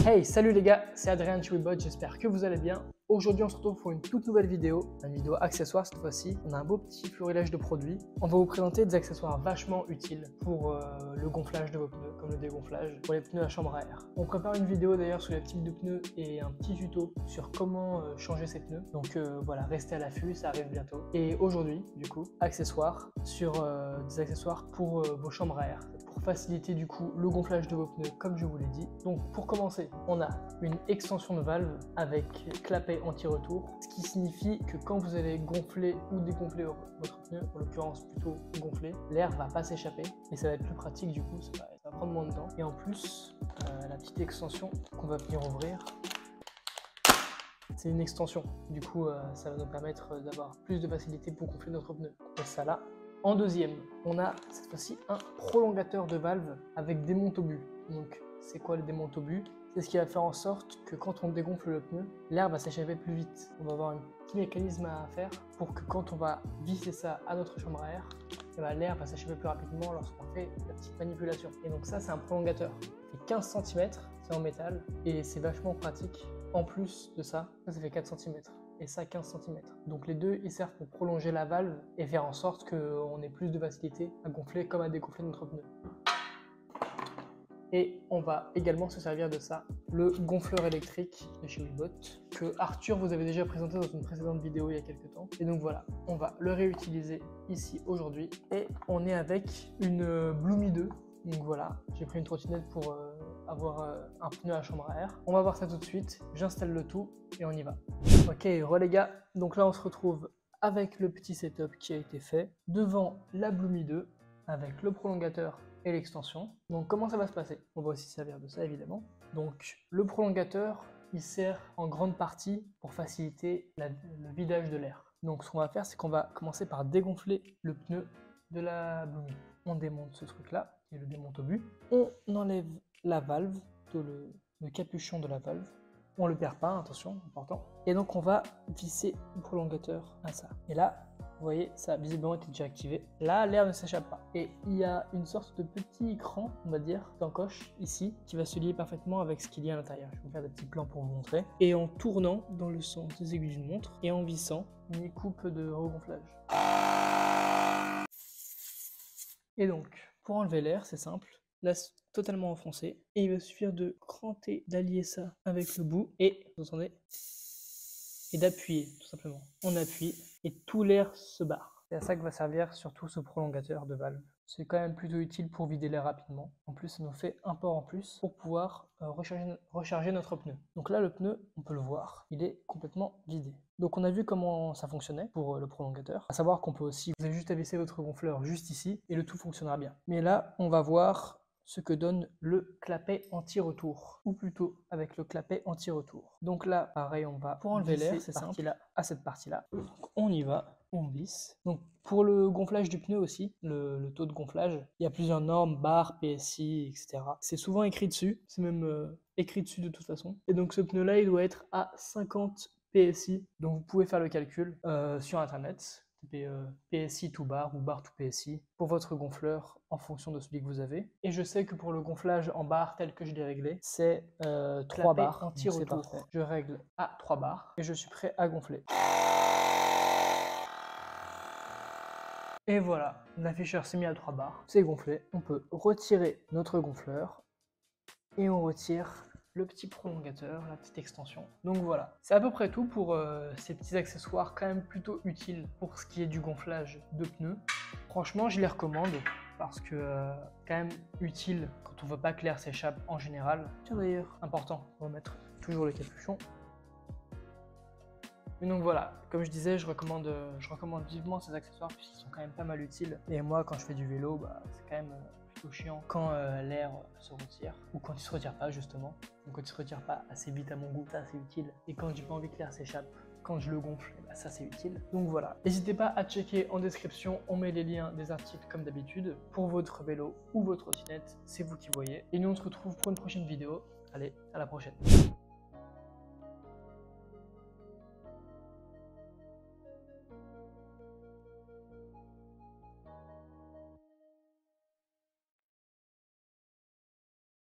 Hey, salut les gars, c'est Adrien de chez Webot, j'espère que vous allez bien. Aujourd'hui on se retrouve pour une toute nouvelle vidéo, une vidéo accessoire cette fois-ci. On a un beau petit florilège de produits. On va vous présenter des accessoires vachement utiles pour le gonflage de vos pneus, comme le dégonflage, pour les pneus à chambre à air. On prépare une vidéo d'ailleurs sur les types de pneus et un petit tuto sur comment changer ces pneus. Donc voilà, restez à l'affût, ça arrive bientôt. Et aujourd'hui, du coup, accessoires sur des accessoires pour vos chambres à air, pour faciliter du coup le gonflage de vos pneus comme je vous l'ai dit. Donc pour commencer, on a une extension de valve avec clapet anti-retour, ce qui signifie que quand vous allez gonfler ou dégonfler votre pneu, en l'occurrence plutôt gonfler, l'air va pas s'échapper et ça va être plus pratique du coup, ça va prendre moins de temps. Et en plus, la petite extension qu'on va venir ouvrir, c'est une extension, du coup ça va nous permettre d'avoir plus de facilité pour gonfler notre pneu. On met ça là. En deuxième, on a cette fois-ci un prolongateur de valve avec démonte-obus. Donc c'est quoi le démonte-obus? C'est ce qui va faire en sorte que quand on dégonfle le pneu, l'air va s'échapper plus vite. On va avoir un petit mécanisme à faire pour que quand on va visser ça à notre chambre à air, l'air va s'échapper plus rapidement lorsqu'on fait la petite manipulation. Et donc ça, c'est un prolongateur. Il fait 15 cm, c'est en métal et c'est vachement pratique. En plus de ça, ça fait 4 cm. Et ça 15 cm. Donc les deux, ils servent pour prolonger la valve et faire en sorte qu'on ait plus de facilité à gonfler comme à dégonfler notre pneu. Et on va également se servir de ça, le gonfleur électrique de chez Webot, que Arthur vous avait déjà présenté dans une précédente vidéo il y a quelques temps. Et donc voilà, on va le réutiliser ici aujourd'hui. Et on est avec une Bloomy 2. Donc voilà, j'ai pris une trottinette pour avoir un pneu à chambre à air. On va voir ça tout de suite, j'installe le tout et on y va. Ok, les gars, donc là on se retrouve avec le petit setup qui a été fait devant la Bloomy 2 avec le prolongateur et l'extension. Donc comment ça va se passer? On va aussi se servir de ça évidemment. Donc le prolongateur, il sert en grande partie pour faciliter le vidage de l'air. Donc ce qu'on va faire, c'est qu'on va commencer par dégonfler le pneu de la Bloomy. On démonte ce truc là, qui est le démonte-obus. On enlève la valve, le capuchon de la valve. On le perd pas, attention, important. Et donc on va visser le prolongateur à ça. Et là, vous voyez, ça a visiblement été déjà activé. Là, l'air ne s'échappe pas. Et il y a une sorte de petit écran, on va dire, d'encoche ici, qui va se lier parfaitement avec ce qu'il y a à l'intérieur. Je vais vous faire des petits plans pour vous montrer. Et en tournant dans le sens des aiguilles d'une montre et en vissant, on y coupe de regonflage. Et donc, pour enlever l'air, c'est simple. Laisse totalement enfoncé. Et il va suffire de cranter, d'allier ça avec le bout. Et, vous entendez? Et d'appuyer, tout simplement. On appuie et tout l'air se barre. C'est à ça que va servir surtout ce prolongateur de valve. C'est quand même plutôt utile pour vider l'air rapidement. En plus, ça nous fait un port en plus pour pouvoir recharger notre pneu. Donc là, le pneu, on peut le voir, il est complètement vidé. Donc on a vu comment ça fonctionnait pour le prolongateur. À savoir qu'on peut aussi, vous avez juste à visser votre gonfleur juste ici et le tout fonctionnera bien. Mais là, on va voir ce que donne le clapet anti-retour, ou plutôt avec le clapet anti-retour. Donc là, pareil, on va, pour enlever l'air, c'est simple, à cette partie-là. On y va, on visse. Donc pour le gonflage du pneu aussi, le taux de gonflage, il y a plusieurs normes, bar, PSI, etc. C'est souvent écrit dessus, c'est même écrit dessus de toute façon. Et donc ce pneu-là, il doit être à 50 PSI. Donc vous pouvez faire le calcul sur Internet. PSI to bar ou bar to PSI pour votre gonfleur en fonction de celui que vous avez. Et je sais que pour le gonflage en bar tel que je l'ai réglé, c'est 3 bars anti-retour. Je règle à 3 bars et je suis prêt à gonfler. Et voilà, l'afficheur s'est mis à 3 bars, c'est gonflé. On peut retirer notre gonfleur et on retire le petit prolongateur, la petite extension. Donc voilà, c'est à peu près tout pour ces petits accessoires quand même plutôt utiles pour ce qui est du gonflage de pneus. Franchement, je les recommande parce que quand même utile quand on veut pas que l'air s'échappe en général. Tiens d'ailleurs, important, on va mettre toujours le capuchon. Et donc voilà, comme je disais, je recommande vivement ces accessoires puisqu'ils sont quand même pas mal utiles. Et moi, quand je fais du vélo, c'est quand même plutôt chiant quand l'air se retire, ou quand il se retire pas justement. Donc quand il se retire pas assez vite à mon goût, ça c'est utile. Et quand j'ai pas envie que l'air s'échappe, quand je le gonfle, ça c'est utile. Donc voilà, n'hésitez pas à checker en description, on met les liens des articles comme d'habitude pour votre vélo ou votre trottinette, c'est vous qui voyez. Et nous on se retrouve pour une prochaine vidéo. Allez, à la prochaine.